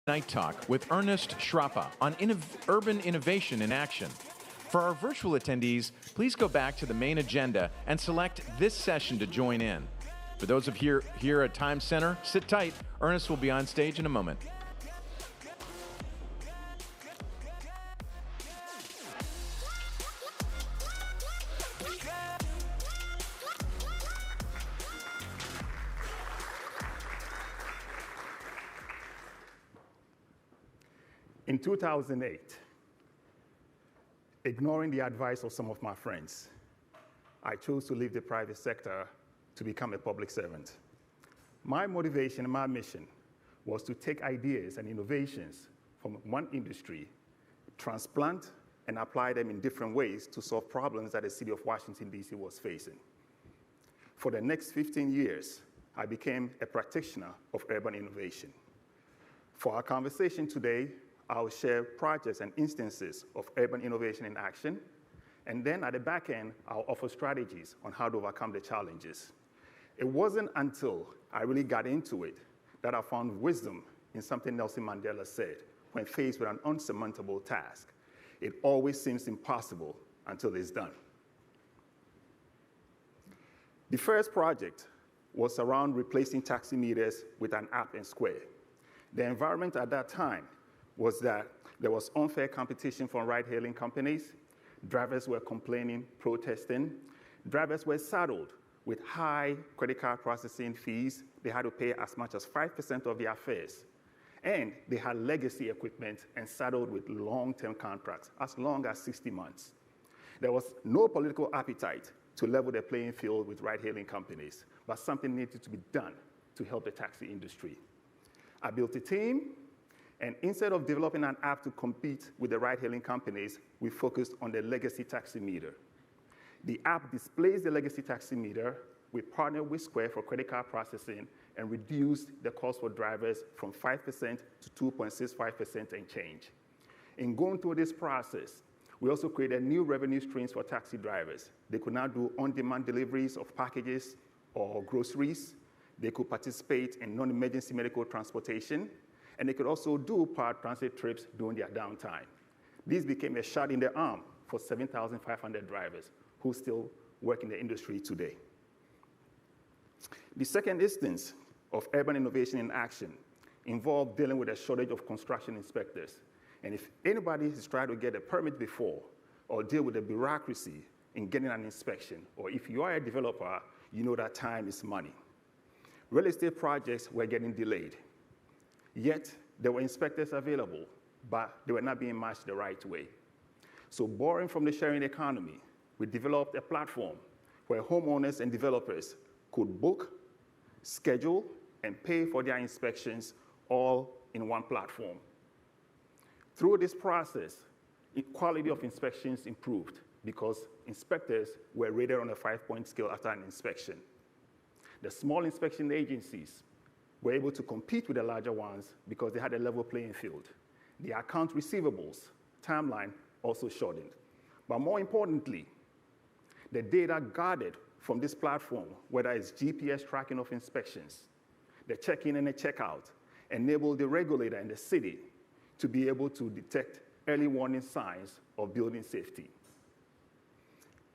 Night Talk with Ernest Chrappah on urban innovation in action. For our virtual attendees, please go back to the main agenda and select this session to join in. For those of you here at Times Center, sit tight. Ernest will be on stage in a moment. In 2008, ignoring the advice of some of my friends, I chose to leave the private sector to become a public servant. My motivation and my mission was to take ideas and innovations from one industry, transplant and apply them in different ways to solve problems that the city of Washington, D.C. was facing. For the next 15 years, I became a practitioner of urban innovation. For our conversation today, I'll share projects and instances of urban innovation in action, and then at the back end, I'll offer strategies on how to overcome the challenges. It wasn't until I really got into it that I found wisdom in something Nelson Mandela said when faced with an unsurmountable task. It always seems impossible until it's done. The first project was around replacing taxi meters with an app in Square. The environment at that time was that there was unfair competition from ride-hailing companies. Drivers were complaining, protesting. Drivers were saddled with high credit card processing fees. They had to pay as much as 5% of their fares. And they had legacy equipment and saddled with long-term contracts, as long as 60 months. There was no political appetite to level the playing field with ride-hailing companies, but something needed to be done to help the taxi industry. I built a team, and instead of developing an app to compete with the ride-hailing companies, we focused on the legacy taxi meter. The app displays the legacy taxi meter. We partnered with Square for credit card processing and reduced the cost for drivers from 5% to 2.65% and change. In going through this process, we also created new revenue streams for taxi drivers. They could now do on-demand deliveries of packages or groceries. They could participate in non-emergency medical transportation, and they could also do paratransit trips during their downtime. This became a shot in the arm for 7,500 drivers who still work in the industry today. The second instance of urban innovation in action involved dealing with a shortage of construction inspectors. And if anybody has tried to get a permit before or deal with the bureaucracy in getting an inspection, or if you are a developer, you know that time is money. Real estate projects were getting delayed. Yet, there were inspectors available, but they were not being matched the right way. So borrowing from the sharing economy, we developed a platform where homeowners and developers could book, schedule, and pay for their inspections all in one platform. Through this process, the quality of inspections improved because inspectors were rated on a 5-point scale after an inspection. The small inspection agencies were able to compete with the larger ones because they had a level playing field. The account receivables timeline also shortened. But more importantly, the data gathered from this platform, whether it's GPS tracking of inspections, the check-in and the check-out, enabled the regulator in the city to be able to detect early warning signs of building safety.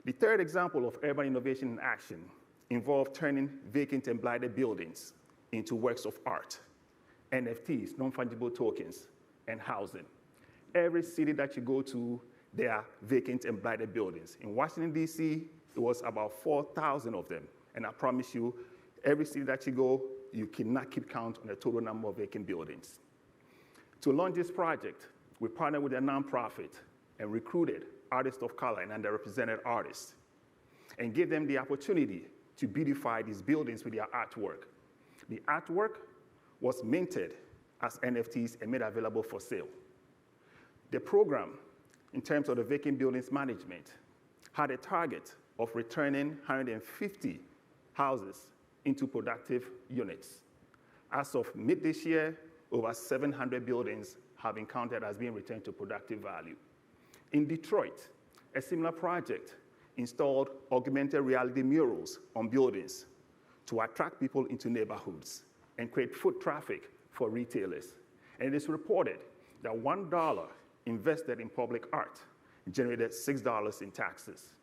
The third example of urban innovation in action involved turning vacant and blighted buildings into works of art, NFTs, non-fungible tokens, and housing. Every city that you go to, there are vacant and blighted buildings. In Washington, D.C., it was about 4,000 of them. And I promise you, every city that you go, you cannot keep count on the total number of vacant buildings. To launch this project, we partnered with a nonprofit and recruited artists of color and underrepresented artists and gave them the opportunity to beautify these buildings with their artwork. The artwork was minted as NFTs and made available for sale. The program, in terms of the vacant buildings management, had a target of returning 150 houses into productive units. As of mid this year, over 700 buildings have been counted as being returned to productive value. In Detroit, a similar project installed augmented reality murals on buildings to attract people into neighborhoods and create foot traffic for retailers. And it is reported that $1 invested in public art generated $6 in taxes.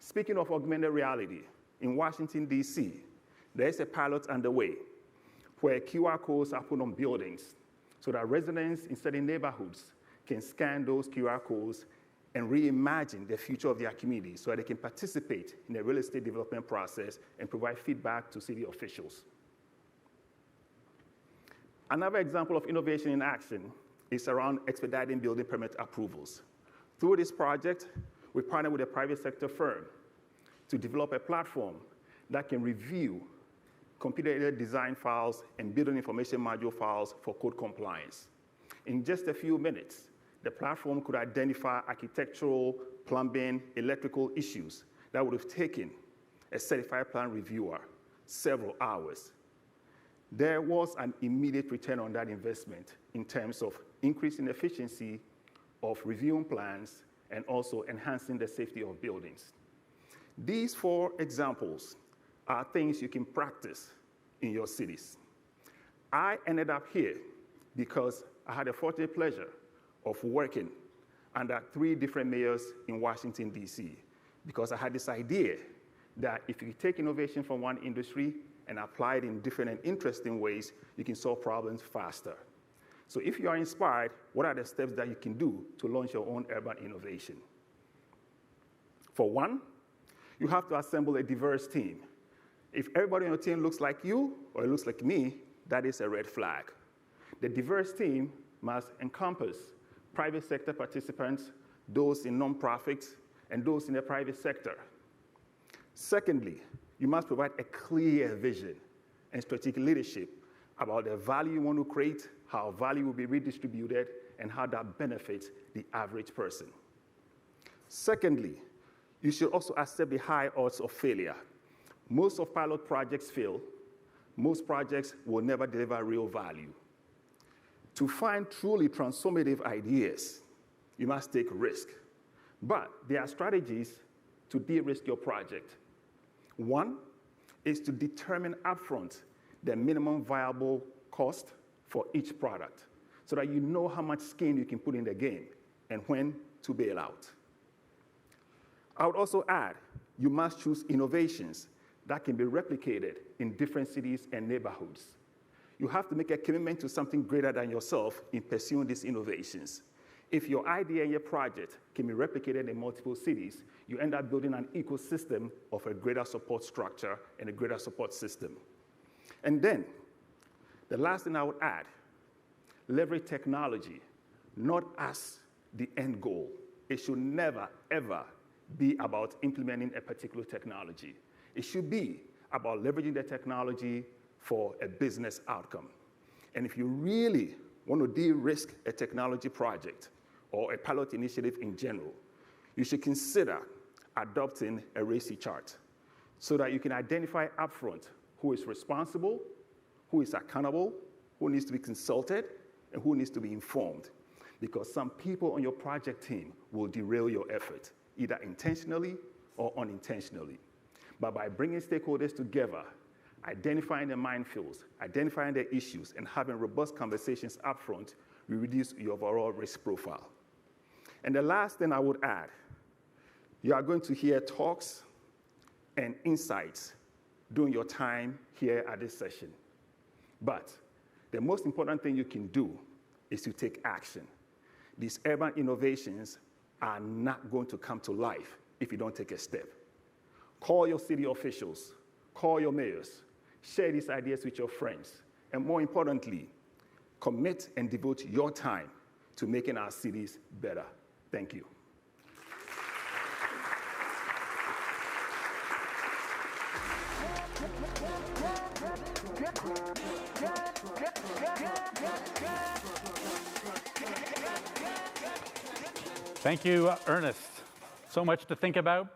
Speaking of augmented reality, in Washington, D.C., there is a pilot underway where QR codes are put on buildings so that residents in certain neighborhoods can scan those QR codes and reimagine the future of their community so that they can participate in the real estate development process and provide feedback to city officials. Another example of innovation in action is around expediting building permit approvals. Through this project, we partnered with a private sector firm to develop a platform that can review computer-aided design files and building information module files for code compliance. In just a few minutes, the platform could identify architectural, plumbing, electrical issues that would have taken a certified plan reviewer several hours. There was an immediate return on that investment in terms of increasing efficiency of reviewing plans and also enhancing the safety of buildings. These 4 examples are things you can practice in your cities. I ended up here because I had the fortunate pleasure of working under 3 different mayors in Washington, D.C., because I had this idea that if you take innovation from one industry and apply it in different and interesting ways, you can solve problems faster. So if you are inspired, what are the steps that you can do to launch your own urban innovation? For one, you have to assemble a diverse team. If everybody on your team looks like you or it looks like me, that is a red flag. The diverse team must encompass private sector participants, those in nonprofits, and those in the private sector. Secondly, you must provide a clear vision and strategic leadership about the value you want to create, how value will be redistributed, and how that benefits the average person. Secondly, you should also accept the high odds of failure. Most of pilot projects fail. Most projects will never deliver real value. To find truly transformative ideas, you must take risk. But there are strategies to de-risk your project. One is to determine upfront the minimum viable cost for each product so that you know how much skin you can put in the game and when to bail out. I would also add, you must choose innovations that can be replicated in different cities and neighborhoods. You have to make a commitment to something greater than yourself in pursuing these innovations. If your idea and your project can be replicated in multiple cities, you end up building an ecosystem of a greater support structure and a greater support system. And then, the last thing I would add, leverage technology, not as the end goal. It should never, ever be about implementing a particular technology. It should be about leveraging the technology for a business outcome. And if you really want to de-risk a technology project or a pilot initiative in general, you should consider adopting a RACI chart so that you can identify upfront who is responsible, who is accountable, who needs to be consulted, and who needs to be informed. Because some people on your project team will derail your effort, either intentionally or unintentionally. But by bringing stakeholders together, identifying the minefields, identifying the issues, and having robust conversations up front, we reduce your overall risk profile. And the last thing I would add, you are going to hear talks and insights during your time here at this session. But the most important thing you can do is to take action. These urban innovations are not going to come to life if you don't take a step. Call your city officials, call your mayors, share these ideas with your friends, and more importantly, commit and devote your time to making our cities better. Thank you. Thank you, Ernest. So much to think about.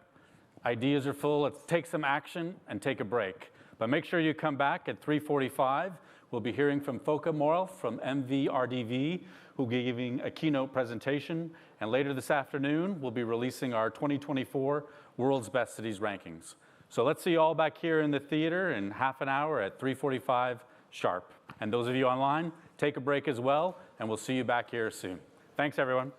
Ideas are full. Let's take some action and take a break. But make sure you come back at 3:45. We'll be hearing from Foka Morel from MVRDV, who will be giving a keynote presentation. And later this afternoon, we'll be releasing our 2024 World's Best Cities rankings. So let's see you all back here in the theater in half an hour at 3:45 sharp. And those of you online, take a break as well, and we'll see you back here soon. Thanks, everyone.